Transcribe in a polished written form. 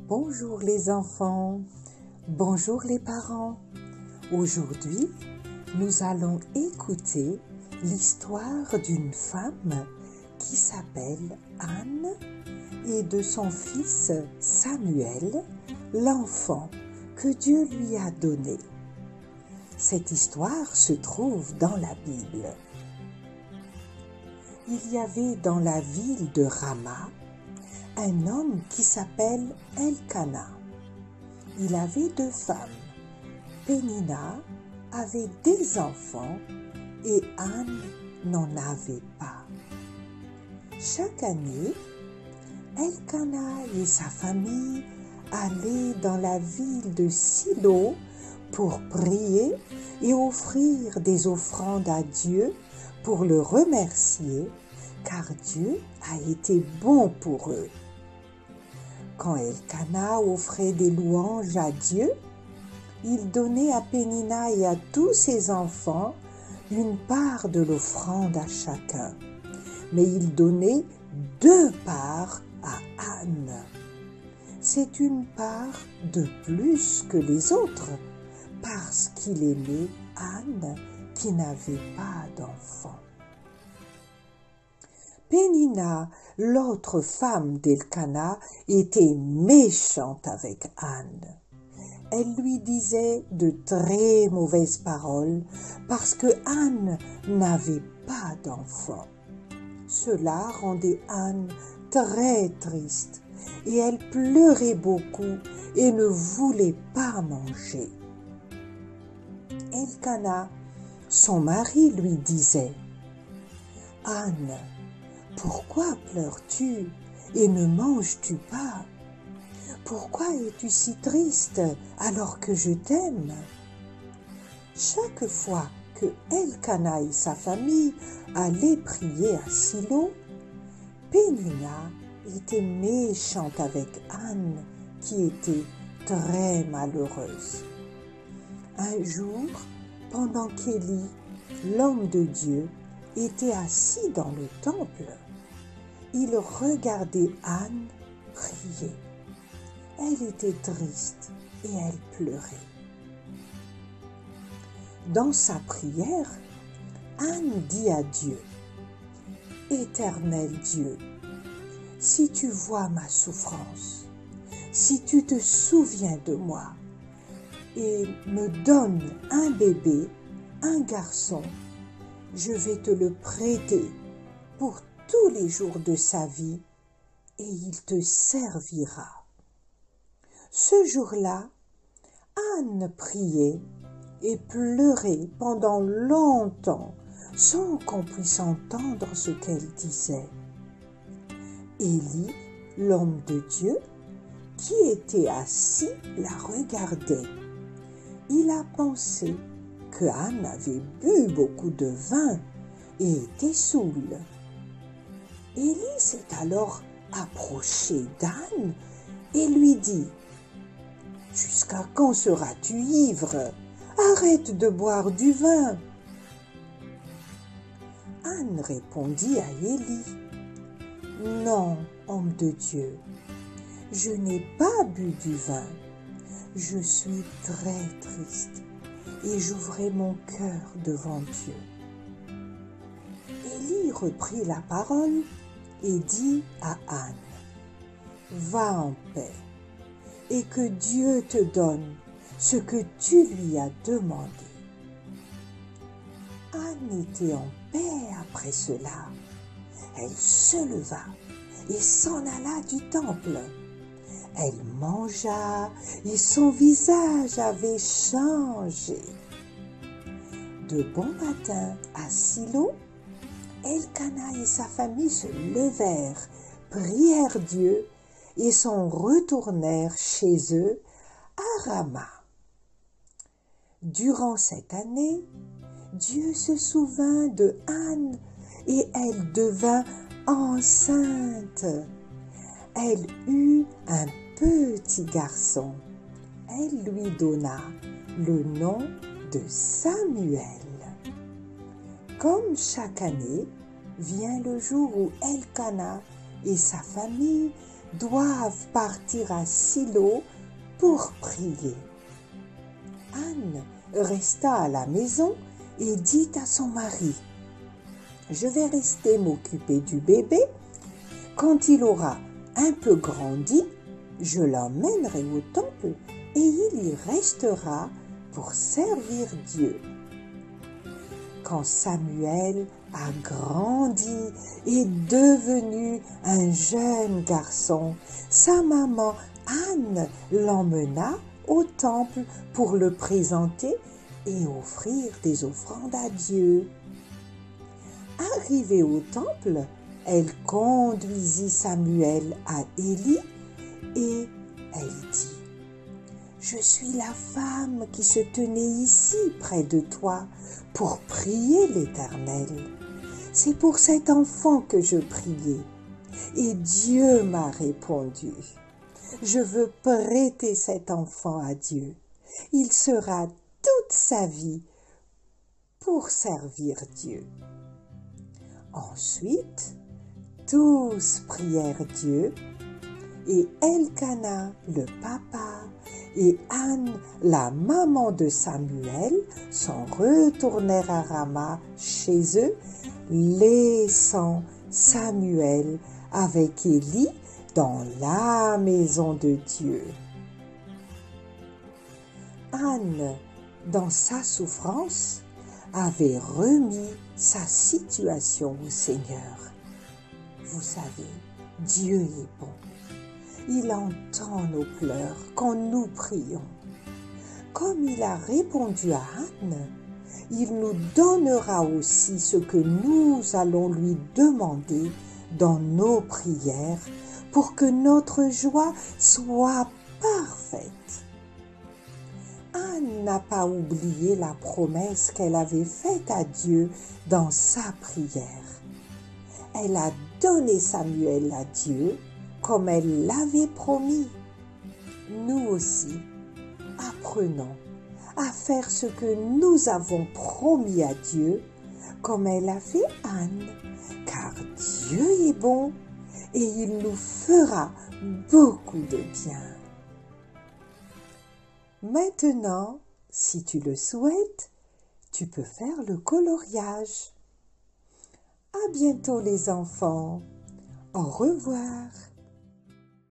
Bonjour les enfants, bonjour les parents. Aujourd'hui, nous allons écouter l'histoire d'une femme qui s'appelle Anne et de son fils Samuel, l'enfant que Dieu lui a donné. Cette histoire se trouve dans la Bible. Il y avait dans la ville de Rama un homme qui s'appelle Elkana. Il avait 2 femmes. Pénina avait des enfants et Anne n'en avait pas. Chaque année, Elkana et sa famille allaient dans la ville de Silo pour prier et offrir des offrandes à Dieu pour le remercier, car Dieu a été bon pour eux. Quand Elkana offrait des louanges à Dieu, il donnait à Pénina et à tous ses enfants une part de l'offrande à chacun. Mais il donnait 2 parts à Anne. C'est une part de plus que les autres, parce qu'il aimait Anne qui n'avait pas d'enfant. Pénina, l'autre femme d'Elkana, était méchante avec Anne. Elle lui disait de très mauvaises paroles parce que Anne n'avait pas d'enfant. Cela rendait Anne très triste et elle pleurait beaucoup et ne voulait pas manger. Elkana, son mari, lui disait « Anne, pourquoi pleures-tu et ne manges-tu pas? Pourquoi es-tu si triste alors que je t'aime ?» Chaque fois que Elkana et sa famille allaient prier à Silo, Pénina était méchante avec Anne qui était très malheureuse. Un jour, pendant qu'Élie, l'homme de Dieu, était assis dans le temple, il regardait Anne prier. Elle était triste et elle pleurait. Dans sa prière, Anne dit à Dieu, « Éternel Dieu, si tu vois ma souffrance, si tu te souviens de moi et me donnes un bébé, un garçon, je vais te le prêter pour tous les jours de sa vie et il te servira. » Ce jour-là, Anne priait et pleurait pendant longtemps sans qu'on puisse entendre ce qu'elle disait. Élie, l'homme de Dieu, qui était assis, la regardait. Il a pensé que Anne avait bu beaucoup de vin et était saoule. Élie s'est alors approché d'Anne et lui dit « Jusqu'à quand seras-tu ivre? Arrête de boire du vin. » Anne répondit à Élie « Non, homme de Dieu, je n'ai pas bu du vin. Je suis très triste et j'ouvrais mon cœur devant Dieu. » Élie reprit la parole et dit à Anne « Va en paix et que Dieu te donne ce que tu lui as demandé. » Anne était en paix après cela. Elle se leva et s'en alla du temple. Elle mangea et son visage avait changé. De bon matin à Silo, Elkana et sa famille se levèrent, prièrent Dieu et s'en retournèrent chez eux à Rama. Durant cette année, Dieu se souvint de Anne et elle devint enceinte. Elle eut un petit garçon. Elle lui donna le nom de Samuel. Comme chaque année, vient le jour où Elkana et sa famille doivent partir à Silo pour prier. Anne resta à la maison et dit à son mari: « Je vais rester m'occuper du bébé. Quand il aura un peu grandi, je l'emmènerai au temple et il y restera pour servir Dieu. » Quand Samuel a grandi et devenu un jeune garçon, sa maman Anne l'emmena au temple pour le présenter et offrir des offrandes à Dieu. Arrivée au temple, elle conduisit Samuel à Élie et elle dit: « Je suis la femme qui se tenait ici près de toi pour prier l'Éternel. C'est pour cet enfant que je priais et Dieu m'a répondu. Je veux prêter cet enfant à Dieu. Il sera toute sa vie pour servir Dieu. » Ensuite, tous prièrent Dieu et Elkana, le papa, et Anne, la maman de Samuel, s'en retournèrent à Rama chez eux, laissant Samuel avec Élie dans la maison de Dieu. Anne, dans sa souffrance, avait remis sa situation au Seigneur. Vous savez, Dieu est bon. Il entend nos pleurs quand nous prions. Comme il a répondu à Anne, il nous donnera aussi ce que nous allons lui demander dans nos prières pour que notre joie soit parfaite. Anne n'a pas oublié la promesse qu'elle avait faite à Dieu dans sa prière. Elle a donné Samuel à Dieu comme elle l'avait promis. Nous aussi, apprenons à faire ce que nous avons promis à Dieu, comme elle a fait Anne, car Dieu est bon et il nous fera beaucoup de bien. Maintenant, si tu le souhaites, tu peux faire le coloriage. À bientôt les enfants. Au revoir.